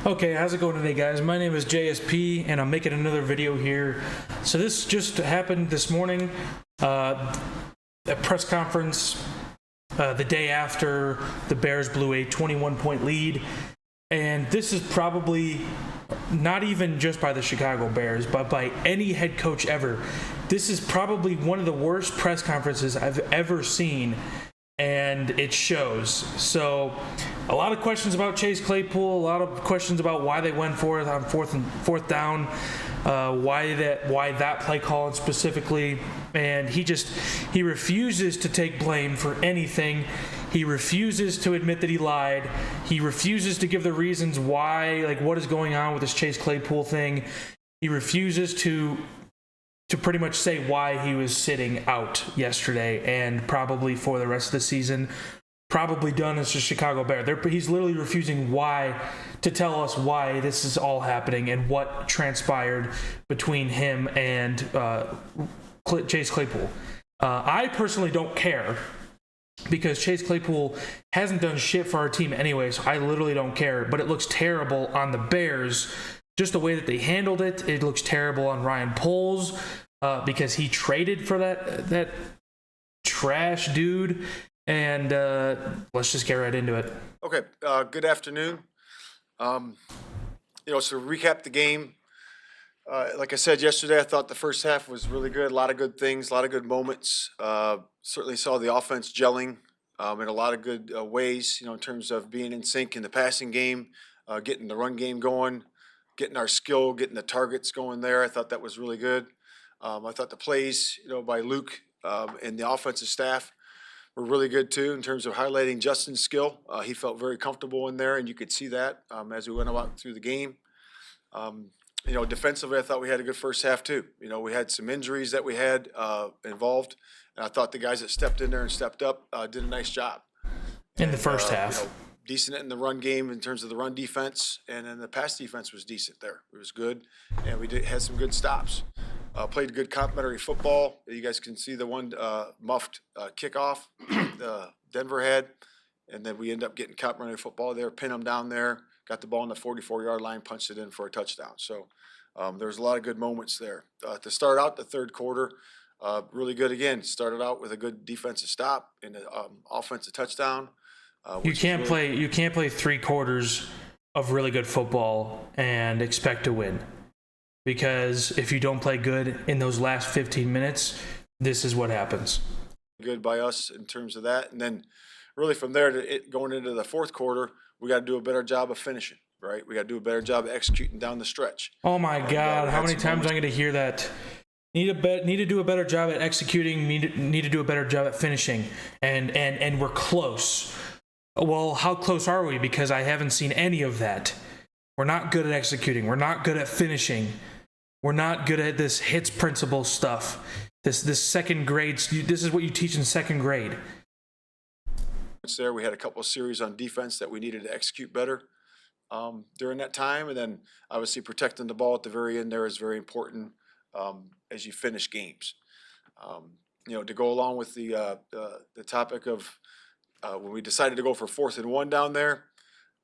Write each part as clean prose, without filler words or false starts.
Okay, how's it going today, guys? My name is JSP, and I'm making another video here. So this just happened this morning, a press conference the day after the Bears blew a 21-point lead. And this is probably not even just by the Chicago Bears, but by any head coach ever. This is probably one of the worst press conferences I've ever seen, and it shows. So a lot of questions about Chase Claypool, a lot of questions about why they went for it on fourth down, why that play call specifically, and he refuses to take blame for anything. He refuses to admit that he lied. He refuses to give the reasons why, like what is going on with this Chase Claypool thing. He refuses to pretty much say why he was sitting out yesterday and probably for the rest of the season, probably done as a Chicago Bear. He's literally refusing to tell us why this is all happening and what transpired between him and Chase Claypool. I personally don't care because Chase Claypool hasn't done shit for our team anyway, so I literally don't care. But it looks terrible on the Bears. Just the way that they handled it, it looks terrible on Ryan Poles because he traded for that trash dude. And let's just get right into it. Okay, good afternoon. So to recap the game, like I said yesterday, I thought the first half was really good. A lot of good things, a lot of good moments. Certainly saw the offense gelling in a lot of good ways, in terms of being in sync in the passing game, getting the run game going, getting our skill, getting the targets going there. I thought that was really good. I thought the plays, by Luke and the offensive staff were really good too in terms of highlighting Justin's skill. He felt very comfortable in there, and you could see that as we went about through the game. Defensively, I thought we had a good first half too. We had some injuries that we had involved, and I thought the guys that stepped in there and stepped up did a nice job. In the first half. Decent in the run game in terms of the run defense, and then the pass defense was decent there. It was good, and we had some good stops. Played good complementary football. You guys can see the one muffed kickoff Denver had, and then we end up getting complementary football there, pin them down there, got the ball on the 44-yard line, punched it in for a touchdown. So there's a lot of good moments there. To start out the third quarter, really good again. Started out with a good defensive stop and an offensive touchdown. You can't play 3 quarters of really good football and expect to win. Because if you don't play good in those last 15 minutes, this is what happens. Good by us in terms of that. And then really from there going into the fourth quarter, we got to do a better job of finishing, right? We got to do a better job of executing down the stretch. Oh my God, how many times am I going to hear that? Need to do a better job at executing, need to do a better job at finishing. And we're close. Well, how close are we? Because I haven't seen any of that. We're not good at executing. We're not good at finishing. We're not good at this hits principle stuff. This second grade. This is what you teach in second grade. There, we had a couple of series on defense that we needed to execute better during that time, and then obviously protecting the ball at the very end there is very important as you finish games. To go along with the topic of when we decided to go for 4th and 1 down there.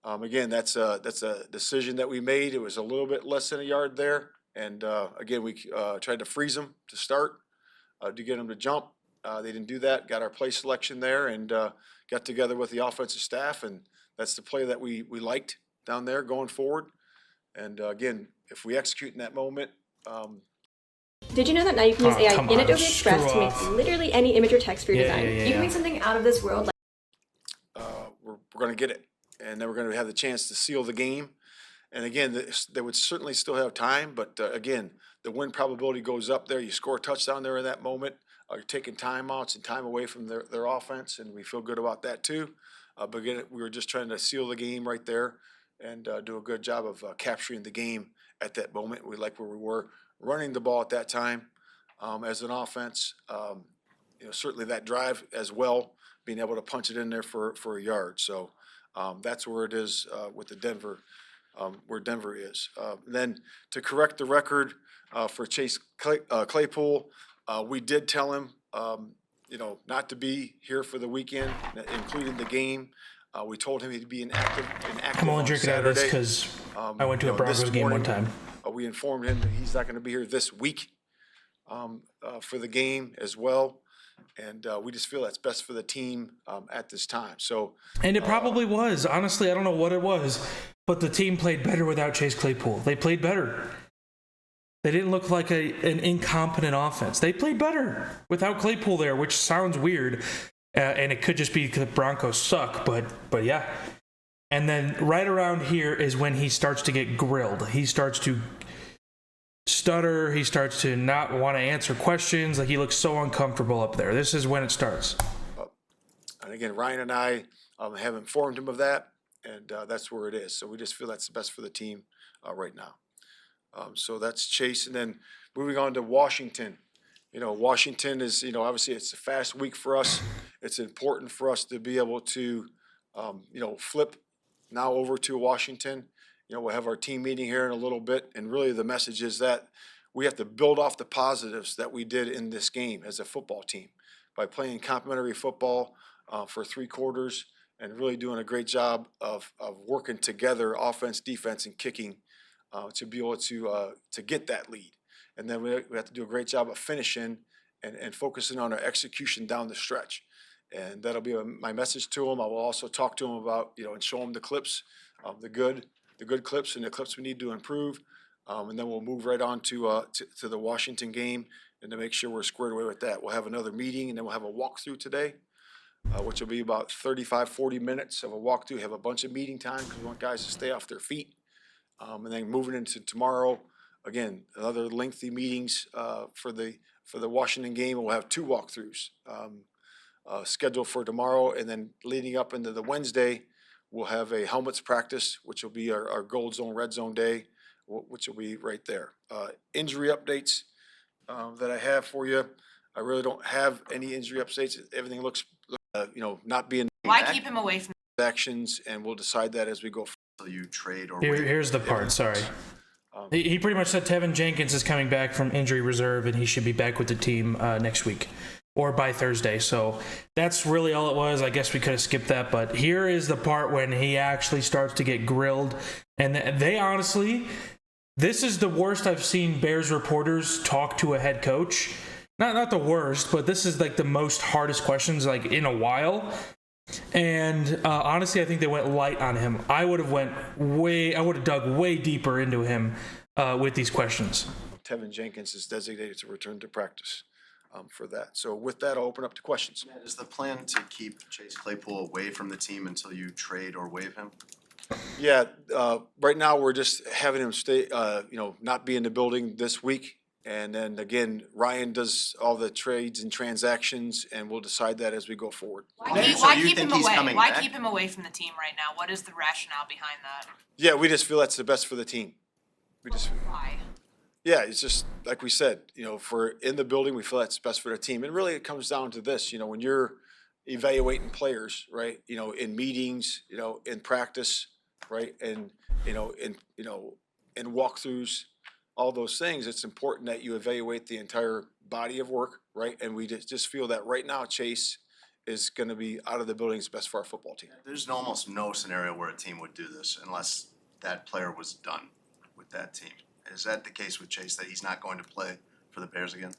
Again, that's a decision that we made. It was a little bit less than a yard there. And again, we tried to freeze them to start, to get them to jump. They didn't do that. Got our play selection there and got together with the offensive staff. And that's the play that we liked down there going forward. And again, if we execute in that moment. Did you know that now you can use AI in Adobe Express to make literally any image or text for your design? You can make something out of this world. We're going to get it. And then we're going to have the chance to seal the game. And again, they would certainly still have time, but again, the win probability goes up there. You score a touchdown there in that moment. You're taking timeouts and time away from their offense, and we feel good about that too. But again, we were just trying to seal the game right there and do a good job of capturing the game at that moment. We like where we were running the ball at that time as an offense. Certainly that drive as well, being able to punch it in there for a yard. So that's where it is with the Denver. Where Denver is. Then to correct the record for Chase Claypool, we did tell him, not to be here for the weekend, including the game. We told him he'd be inactive I'm only on drinking out of this Saturday. because I went to a Broncos game one time. We informed him that he's not going to be here this week for the game as well. And we just feel that's best for the team at this time. So, and it probably was. Honestly, I don't know what it was, but the team played better without Chase Claypool. They played better. They didn't look like an incompetent offense. They played better without Claypool there, which sounds weird. And it could just be because the Broncos suck, but yeah. And then right around here is when he starts to get grilled. He starts to stutter. He starts to not want to answer questions. Like, he looks so uncomfortable up there. This is when it starts. And again, Ryan and I have informed him of that, and that's where it is. So we just feel that's the best for the team right now. So that's Chase. And then moving on to Washington. Washington is, obviously it's a fast week for us. It's important for us to be able to, flip now over to Washington. We'll have our team meeting here in a little bit, and really the message is that we have to build off the positives that we did in this game as a football team by playing complementary football for 3 quarters and really doing a great job of working together, offense, defense, and kicking to be able to get that lead. And then we have to do a great job of finishing and focusing on our execution down the stretch. And that'll be my message to him. I will also talk to him about, and show him the clips, the good clips and the clips we need to improve. And then we'll move right on to the Washington game and to make sure we're squared away with that. We'll have another meeting, and then we'll have a walkthrough today, which will be about 35, 40 minutes of a walkthrough. We have a bunch of meeting time because we want guys to stay off their feet. And then moving into tomorrow, again, another lengthy meetings for the Washington game. We'll have 2 walkthroughs scheduled for tomorrow, and then leading up into the Wednesday, we'll have a helmets practice, which will be our gold zone, red zone day, which will be right there. Injury updates that I have for you. I really don't have any injury updates. Everything looks, not being. Why keep him away from actions, and we'll decide that as we go. You trade or here's the part. Sorry. He pretty much said Tevin Jenkins is coming back from injury reserve, and he should be back with the team next week or by Thursday. So that's really all it was. I guess we could have skipped that, but here is the part when he actually starts to get grilled. And they honestly, this is the worst I've seen Bears reporters talk to a head coach. Not the worst, but this is like the most hardest questions like in a while. And honestly, I think they went light on him. I would have dug way deeper into him with these questions. Tevin Jenkins is designated to return to practice for that. So with that, I'll open up to questions. Is the plan to keep Chase Claypool away from the team until you trade or waive him? Yeah, right now we're just having him stay, not be in the building this week. And then again, Ryan does all the trades and transactions, and we'll decide that as we go forward. Why keep him away? Why keep him away from the team right now? What is the rationale behind that? Yeah, we just feel that's the best for the team. Why? Yeah, it's just like we said, for in the building, we feel that's best for the team. And really it comes down to this, when you're evaluating players, right, in meetings, in practice, right, and, in walkthroughs, all those things, it's important that you evaluate the entire body of work, right? And we just feel that right now Chase is going to be out of the building. It's best for our football team. There's almost no scenario where a team would do this unless that player was done with that team. Is that the case with Chase, that he's not going to play for the Bears again?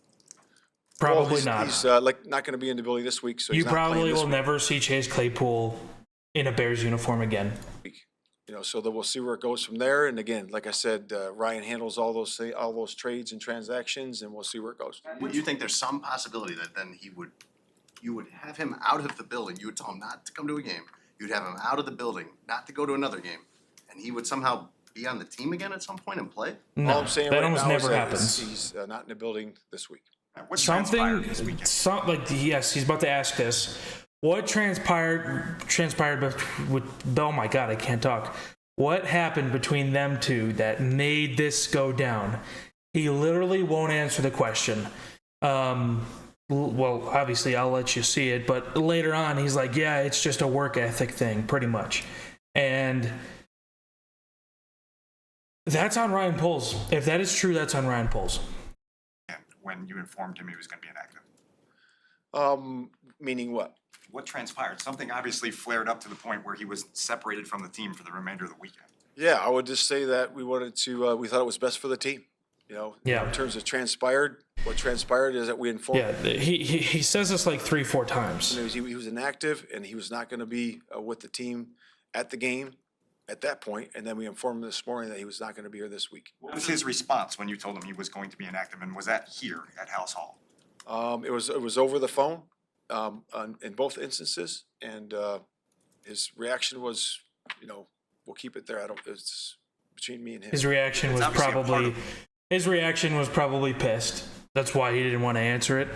Probably not. He's not going to be in the building this week. So you probably will never see Chase Claypool in a Bears uniform again. So that we'll see where it goes from there. And again, like I said, Ryan handles all those trades and transactions, and we'll see where it goes. You think there's some possibility that then you would have him out of the building? You would tell him not to come to a game. You'd have him out of the building, not to go to another game, and he would somehow be on the team again at some point and play? No, all I'm saying that right almost now never is happens. He's not in the building this week. Yes, he's about to ask this. What transpired with oh my God, I can't talk. What happened between them two that made this go down? He literally won't answer the question. Well, obviously I'll let you see it, but later on he's like, yeah, it's just a work ethic thing, pretty much. And that's on Ryan Poles. If that is true, that's on Ryan Poles. And when you informed him he was going to be inactive? Meaning what? What transpired? Something obviously flared up to the point where he was separated from the team for the remainder of the weekend. Yeah, I would just say that we wanted to, we thought it was best for the team. Yeah. In terms of what transpired is that we informed. Yeah, he says this like 3-4 times. He was inactive and he was not going to be with the team at the game at that point. And then we informed him this morning that he was not going to be here this week. What was his response when you told him he was going to be inactive, and was that here at House Hall? It was over the phone in both instances, and his reaction was, we'll keep it there. It's between me and him. His reaction was probably pissed. That's why he didn't want to answer it.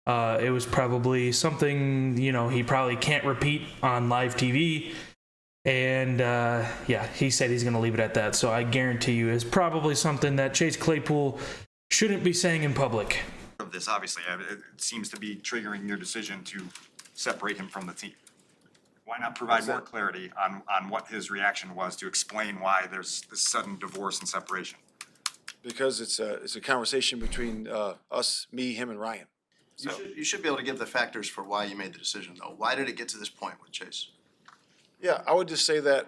It was probably something, he probably can't repeat on live TV. And, he said he's going to leave it at that. So I guarantee you it's probably something that Chase Claypool shouldn't be saying in public. Of this, obviously, it seems to be triggering your decision to separate him from the team. Why not provide more clarity on what his reaction was to explain why there's this sudden divorce and separation? Because it's a conversation between us, me, him, and Ryan. So You should be able to give the factors for why you made the decision, though. Why did it get to this point with Chase? yeah, I would just say that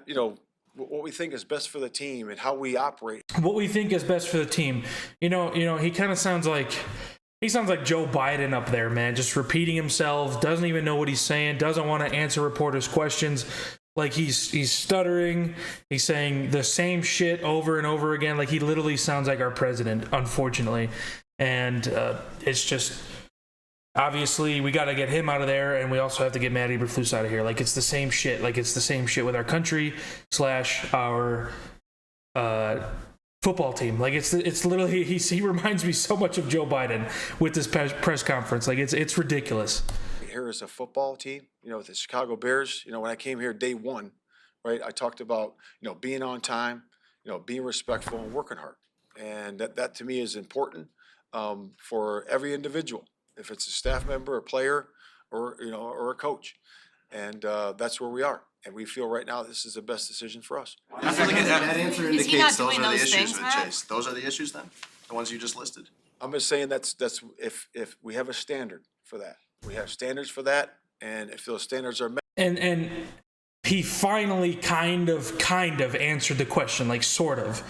what we think is best for the team and how we operate. What we think is best for the team. He kind of sounds like Joe Biden up there, man, just repeating himself, doesn't even know what he's saying, doesn't want to answer reporters' questions. Like he's stuttering, he's saying the same shit over and over again. Like he literally sounds like our president, unfortunately. And it's just, obviously we got to get him out of there, and we also have to get Matt Eberflus out of here. Like it's the same shit. Like it's the same shit with our country / our football team. Like it's literally, he reminds me so much of Joe Biden with this press conference. Like it's ridiculous. Here is a football team, with the Chicago Bears. When I came here day one, right, I talked about, being on time, being respectful and working hard. And that to me is important for every individual, if it's a staff member, a player, or a coach. And that's where we are. And we feel right now this is the best decision for us. I feel like that answer Is he not indicates those doing are the those issues things, with Matt? Chase. Those are the issues then? The ones you just listed? I'm just saying that's if we have a standard for that. We have standards for that, and if those standards are met. And he finally kind of answered the question, like sort of.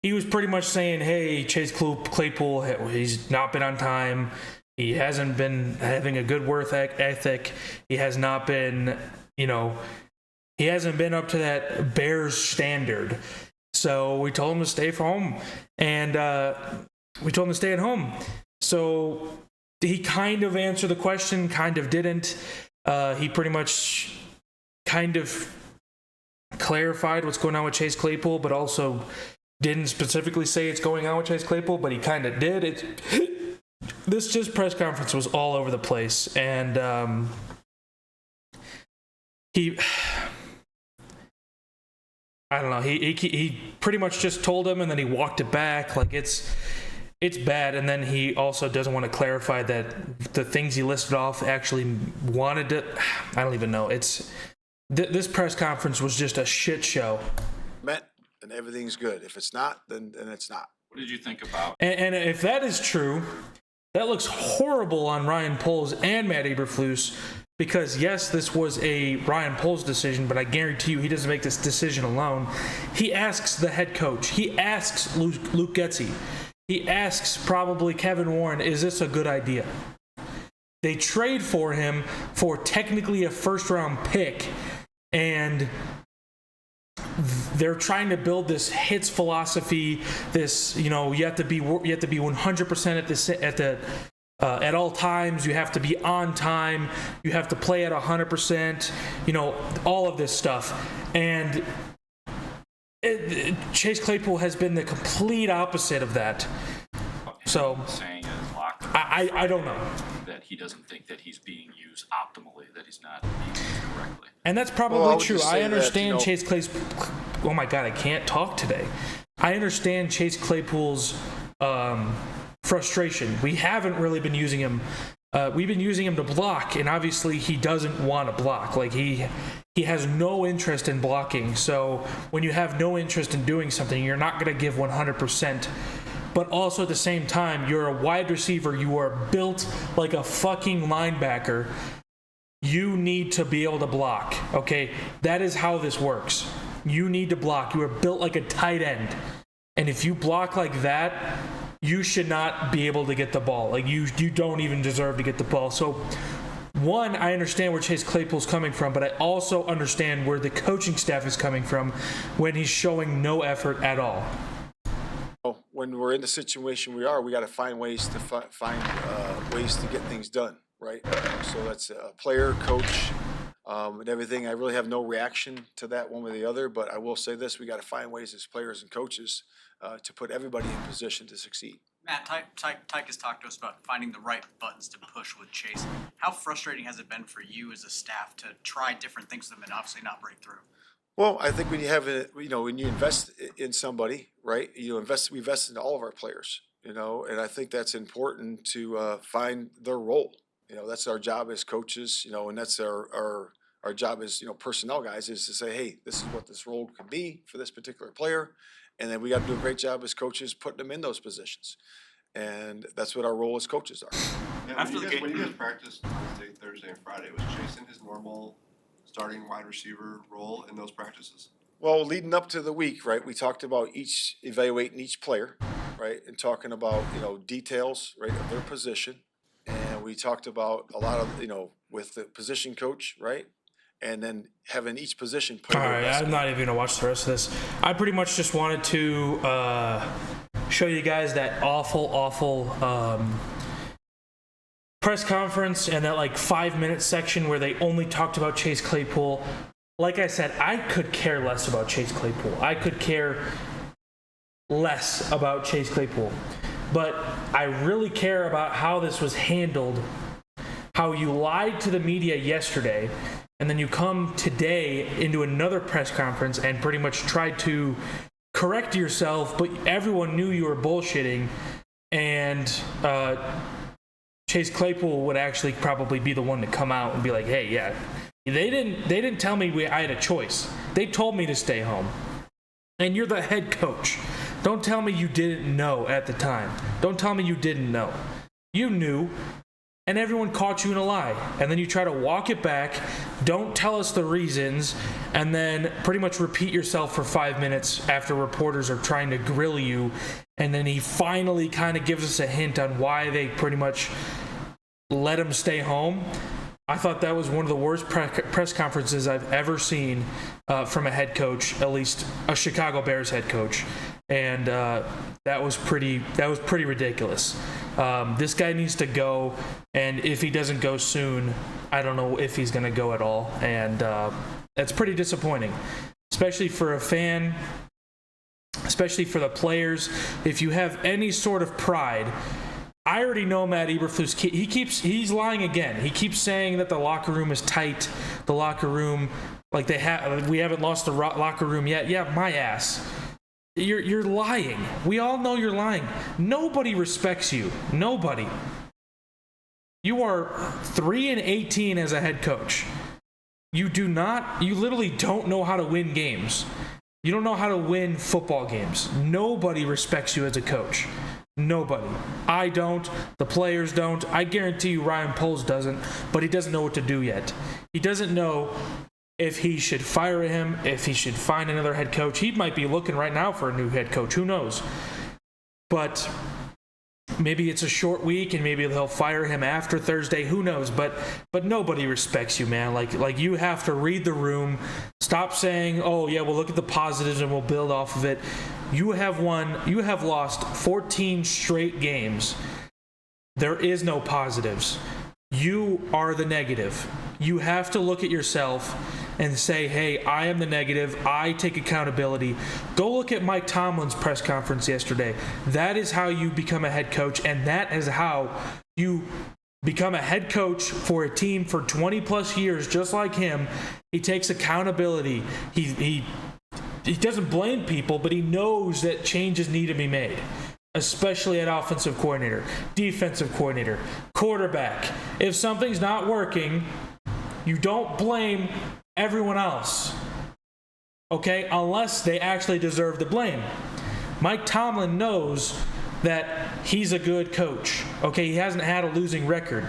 He was pretty much saying, hey, Chase Claypool, he's not been on time. He hasn't been having a good work ethic. He has not been, he hasn't been up to that Bears standard. So we told him to stay home, and we told him to stay at home. So he kind of answered the question, kind of didn't. He pretty much kind of clarified what's going on with Chase Claypool, but also didn't specifically say it's going on with Chase Claypool, but he kind of did. This press conference was all over the place, and I don't know. He pretty much just told him, and then he walked it back. Like it's bad. And then he also doesn't want to clarify that the things he listed off actually wanted to. I don't even know. This press conference was just a shit show. Met and everything's good. If it's not, then it's not. What did you think about? And if that is true, that looks horrible on Ryan Poles and Matt Eberflus, because yes, this was a Ryan Poles decision, but I guarantee you he doesn't make this decision alone. He asks the head coach. He asks Luke Getsy. He asks probably Kevin Warren, is this a good idea? They trade for him for technically a first-round pick, and they're trying to build this hits philosophy. This, you have to be 100% at all times. You have to be on time. You have to play at 100%. All of this stuff. And Chase Claypool has been the complete opposite of that. So Saying in his locker room I don't know. that he doesn't think that he's being used optimally, that he's not being used correctly. And that's probably Well, I would true. just I say understand that, Chase Claypool's. Oh my God, I can't talk today. I understand Chase Claypool's frustration. We haven't really been using him. We've been using him to block, and obviously he doesn't want to block. Like he has no interest in blocking. So when you have no interest in doing something, you're not going to give 100%. But also at the same time, you're a wide receiver. You are built like a fucking linebacker. You need to be able to block, okay? That is how this works. You need to block. You are built like a tight end. And if you block like that, you should not be able to get the ball. Like, you don't even deserve to get the ball. So, one, I understand where Chase Claypool's coming from, but I also understand where the coaching staff is coming from when he's showing no effort at all. When we're in the situation we got to find ways to find ways to get things done, right? So that's a player, coach, and everything. I really have no reaction to that one way or the other, but I will say this: we got to find ways as players and coaches to put everybody in position to succeed. Matt, Tyke has talked to us about finding the right buttons to push with Chase. How frustrating has it been for you as a staff to try different things with them and obviously not break through? Well, I think when you have when you invest in somebody, right? We invest in all of our players, and I think that's important to find their role. That's our job as coaches, and that's our job as personnel guys, is to say, hey, this is what this role can be for this particular player, and then we got to do a great job as coaches putting them in those positions, and that's what our role as coaches are. Yeah, when you guys practiced Wednesday, Thursday, and Friday, was Chase in his normal starting wide receiver role in those practices? Well, leading up to the week, right, we talked about evaluating each player, right, and talking about, details, right, of their position. And we talked about a lot of, with the position coach, right, and then having each position play. All right, I'm not even going to watch the rest of this. I pretty much just wanted to show you guys that awful press conference and that 5-minute section where they only talked about Chase Claypool. Like I said, I could care less about Chase Claypool. I could care less about Chase Claypool. But I really care about how this was handled, how you lied to the media yesterday, and then you come today into another press conference and pretty much tried to correct yourself, but everyone knew you were bullshitting, and Chase Claypool would actually probably be the one to come out and be like, hey, yeah, they didn't tell me I had a choice. They told me to stay home. And you're the head coach. Don't tell me you didn't know at the time. Don't tell me you didn't know. You knew, and everyone caught you in a lie. And then you try to walk it back, don't tell us the reasons, and then pretty much repeat yourself for 5 minutes after reporters are trying to grill you. And then he finally kind of gives us a hint on why they pretty much let him stay home. I thought that was one of the worst press conferences I've ever seen from a head coach, at least a Chicago Bears head coach, and that was pretty ridiculous. This guy needs to go, and if he doesn't go soon, I don't know if he's going to go at all, and that's pretty disappointing, especially for a fan, especially for the players. If you have any sort of pride, I already know Matt Eberflus. He's lying again. He keeps saying that the locker room is tight. The locker room, we haven't lost the locker room yet. Yeah, my ass. You're lying. We all know you're lying. Nobody respects you. Nobody. You are 3-18 as a head coach. You literally don't know how to win games. You don't know how to win football games. Nobody respects you as a coach. Nobody. I don't. The players don't. I guarantee you Ryan Poles doesn't, but he doesn't know what to do yet. He doesn't know if he should fire him, if he should find another head coach. He might be looking right now for a new head coach. Who knows? But maybe it's a short week and maybe they'll fire him after Thursday. Who knows? But nobody respects you, man. Like you have to read the room. Stop saying, oh yeah, we'll look at the positives and we'll build off of it. You have lost 14 straight games. There is no positives. You are the negative. You have to look at yourself and say, hey, I am the negative. I take accountability. Go look at Mike Tomlin's press conference yesterday. That is how you become a head coach, and that is how you become a head coach for a team for 20 plus years, just like him. He takes accountability. He doesn't blame people, but he knows that changes need to be made, especially at offensive coordinator, defensive coordinator, quarterback. If something's not working, you don't blame everyone else, okay, unless they actually deserve the blame. Mike Tomlin knows that he's a good coach, okay? He hasn't had a losing record.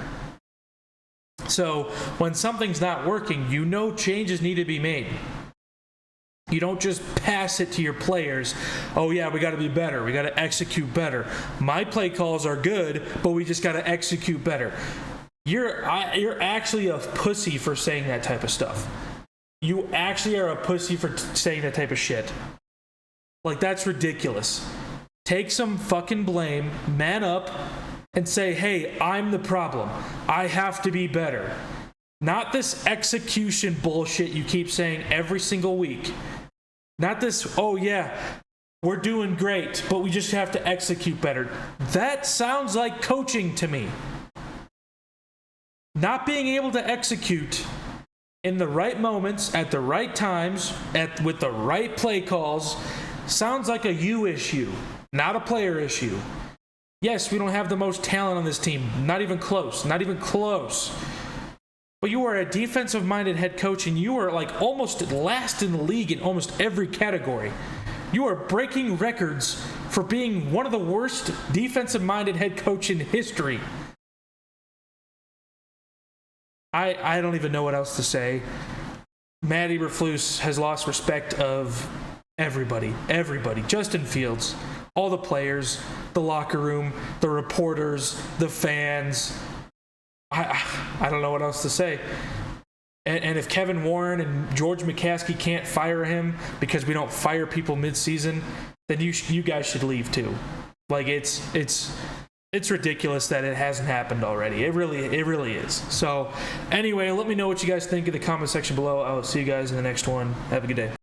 So when something's not working, you know changes need to be made. You don't just pass it to your players. Oh yeah, we got to be better. We got to execute better. My play calls are good, but we just got to execute better. You're actually a pussy for saying that type of stuff. You actually are a pussy for saying that type of shit. Like, that's ridiculous. Take some fucking blame, man up, and say, hey, I'm the problem. I have to be better. Not this execution bullshit you keep saying every single week. Not this, oh yeah, we're doing great, but we just have to execute better. That sounds like coaching to me. Not being able to execute in the right moments, at the right times, with the right play calls, sounds like a you issue, not a player issue. Yes, we don't have the most talent on this team. Not even close. Not even close. But you are a defensive-minded head coach, and you are like almost last in the league in almost every category. You are breaking records for being one of the worst defensive-minded head coach in history. I don't even know what else to say. Matt Eberflus has lost respect of everybody. Everybody. Justin Fields, all the players, the locker room, the reporters, the fans. I don't know what else to say. And if Kevin Warren and George McCaskey can't fire him because we don't fire people mid-season, then you guys should leave too. Like, it's ridiculous that it hasn't happened already. It really is. So anyway, let me know what you guys think in the comment section below. I'll see you guys in the next one. Have a good day.